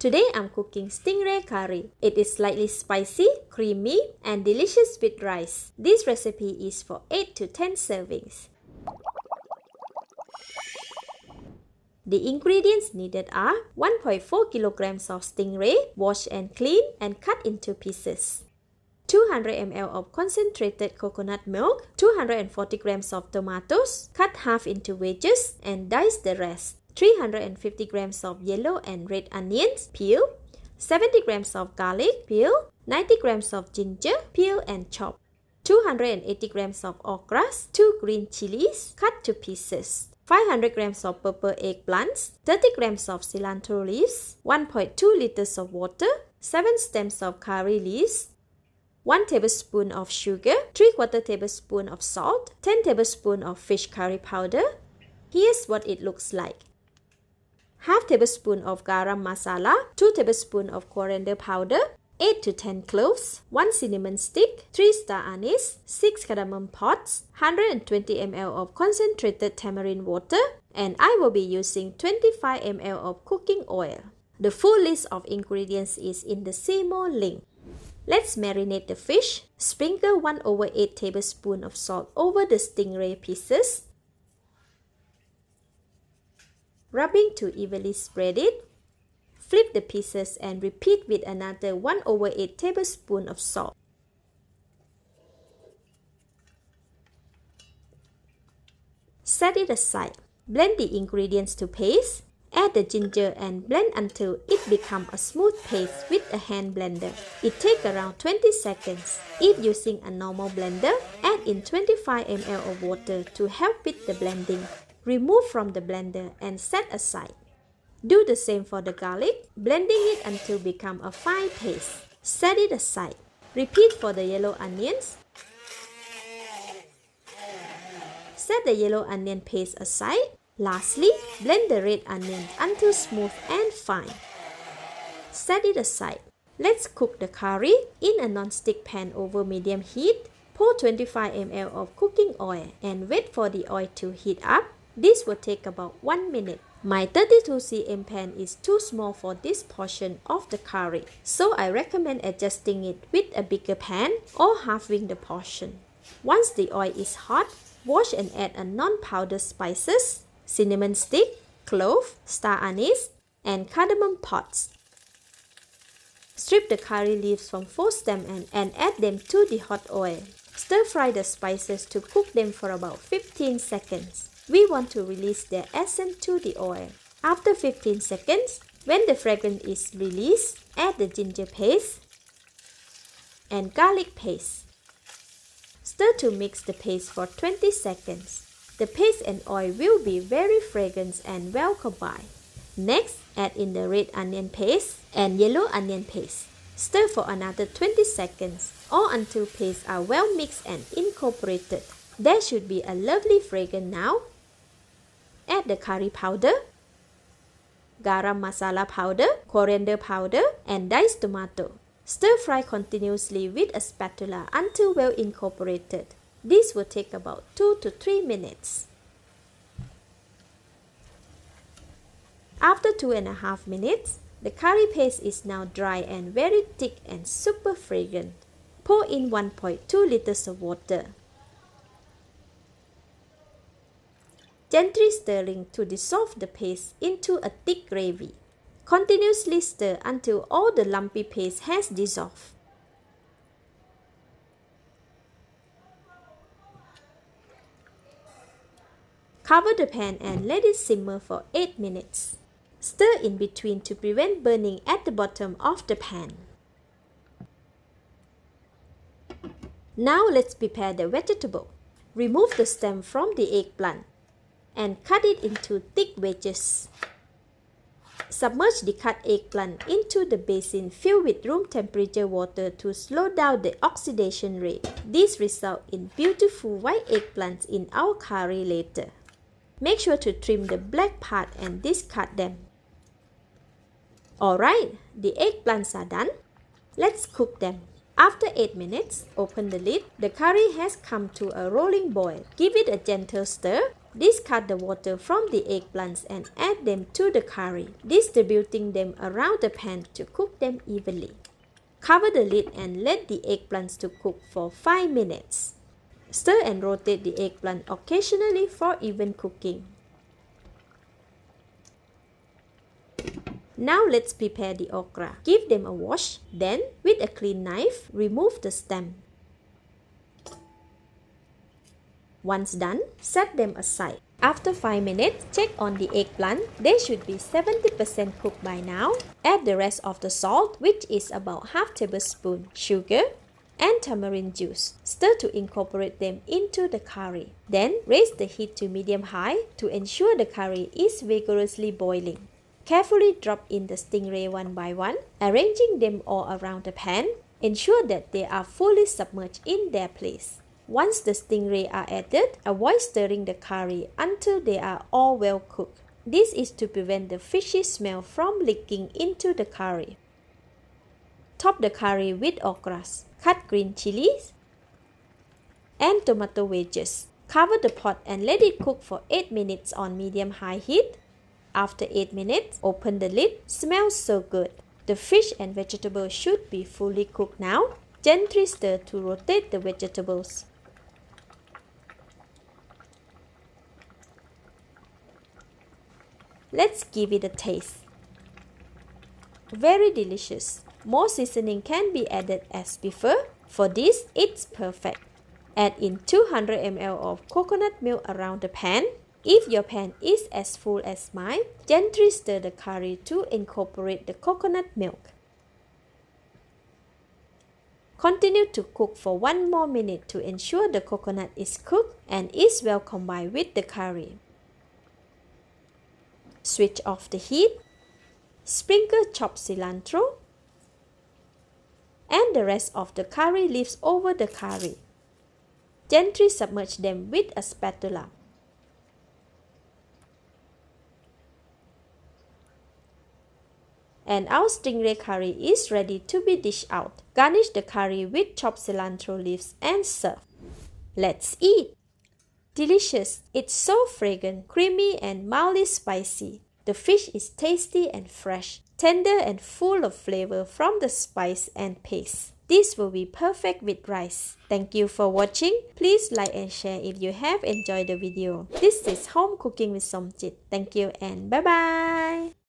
Today I'm cooking stingray curry. It is slightly spicy, creamy, and delicious with rice. This recipe is for 8 to 10 servings. The ingredients needed are 1.4 kilograms of stingray, washed and cleaned and cut into pieces. 200 ml of concentrated coconut milk, 240 grams of tomatoes, cut half into wedges and dice the rest. 350 grams of yellow and red onions, peel, 70 grams of garlic, peel, 90 grams of ginger, peel and chop, 280 grams of okras, 2 green chilies, cut to pieces, 500 grams of purple eggplants, 30 grams of cilantro leaves, 1.2 liters of water, 7 stems of curry leaves, 1 tablespoon of sugar, 3/4 tablespoon of salt, 10 tablespoons of fish curry powder. Here's what it looks like. Half tablespoon of garam masala, 2 tablespoons of coriander powder, 8 to 10 cloves, 1 cinnamon stick, 3 star anise, 6 cardamom pods, 120 ml of concentrated tamarind water, and I will be using 25 ml of cooking oil. The full list of ingredients is in the see more link. Let's marinate the fish. Sprinkle 1/8 tablespoon of salt over the stingray pieces. Rubbing to evenly spread it. Flip the pieces and repeat with another 1/8 tablespoon of salt. Set it aside. Blend the ingredients to paste. Add the ginger and blend until it becomes a smooth paste with a hand blender. It takes around 20 seconds. If using a normal blender, add in 25 ml of water to help with the blending. Remove from the blender and set aside. Do the same for the garlic, blending it until become a fine paste. Set it aside. Repeat for the yellow onions. Set the yellow onion paste aside. Lastly, blend the red onion until smooth and fine. Set it aside. Let's cook the curry in a non-stick pan over medium heat. Pour 25 ml of cooking oil and wait for the oil to heat up. This will take about 1 minute. My 32 cm pan is too small for this portion of the curry, so I recommend adjusting it with a bigger pan or halving the portion. Once the oil is hot, wash and add a non-powdered spices, cinnamon stick, clove, star anise, and cardamom pods. Strip the curry leaves from 4 stems and add them to the hot oil. Stir fry the spices to cook them for about 15 seconds. We want to release their essence to the oil. After 15 seconds, when the fragrance is released, add the ginger paste and garlic paste. Stir to mix the paste for 20 seconds. The paste and oil will be very fragrant and well combined. Next, add in the red onion paste and yellow onion paste. Stir for another 20 seconds or until pastes are well mixed and incorporated. There should be a lovely fragrance now. Add the curry powder, garam masala powder, coriander powder, and diced tomato. Stir fry continuously with a spatula until well incorporated. This will take about 2 to 3 minutes. After 2.5 minutes, the curry paste is now dry and very thick and super fragrant. Pour in 1.2 liters of water. Gently stirring to dissolve the paste into a thick gravy. Continuously stir until all the lumpy paste has dissolved. Cover the pan and let it simmer for 8 minutes. Stir in between to prevent burning at the bottom of the pan. Now let's prepare the vegetable. Remove the stem from the eggplant and cut it into thick wedges. Submerge the cut eggplant into the basin filled with room temperature water to slow down the oxidation rate. This results in beautiful white eggplants in our curry later. Make sure to trim the black part and discard them. Alright, the eggplants are done. Let's cook them. After 8 minutes, open the lid. The curry has come to a rolling boil. Give it a gentle stir Discard the water from the eggplants and add them to the curry, distributing them around the pan to cook them evenly. Cover the lid and let the eggplants to cook for 5 minutes. Stir and rotate the eggplant occasionally for even cooking. Now let's prepare the okra. Give them a wash. Then, with a clean knife, remove the stem. Once done, set them aside. After 5 minutes, check on the eggplant. They should be 70% cooked by now. Add the rest of the salt, which is about half tablespoon, sugar, and tamarind juice. Stir to incorporate them into the curry. Then, raise the heat to medium-high to ensure the curry is vigorously boiling. Carefully drop in the stingray one by one, arranging them all around the pan. Ensure that they are fully submerged in their place. Once the stingray are added, avoid stirring the curry until they are all well cooked. This is to prevent the fishy smell from leaking into the curry. Top the curry with okras, cut green chilies, and tomato wedges. Cover the pot and let it cook for 8 minutes on medium-high heat. After 8 minutes, open the lid. Smells so good. The fish and vegetables should be fully cooked now. Gently stir to rotate the vegetables. Let's give it a taste. Very delicious. More seasoning can be added as preferred. For this, it's perfect. Add in 200 ml of coconut milk around the pan. If your pan is as full as mine, gently stir the curry to incorporate the coconut milk. Continue to cook for 1 more minute to ensure the coconut is cooked and is well combined with the curry. Switch off the heat. Sprinkle chopped cilantro and the rest of the curry leaves over the curry. Gently submerge them with a spatula. And our stingray curry is ready to be dished out. Garnish the curry with chopped cilantro leaves and serve. Let's eat! Delicious! It's so fragrant, creamy and mildly spicy. The fish is tasty and fresh, tender and full of flavor from the spice and paste. This will be perfect with rice. Thank you for watching. Please like and share if you have enjoyed the video. This is Home Cooking with Somjit. Thank you and bye-bye!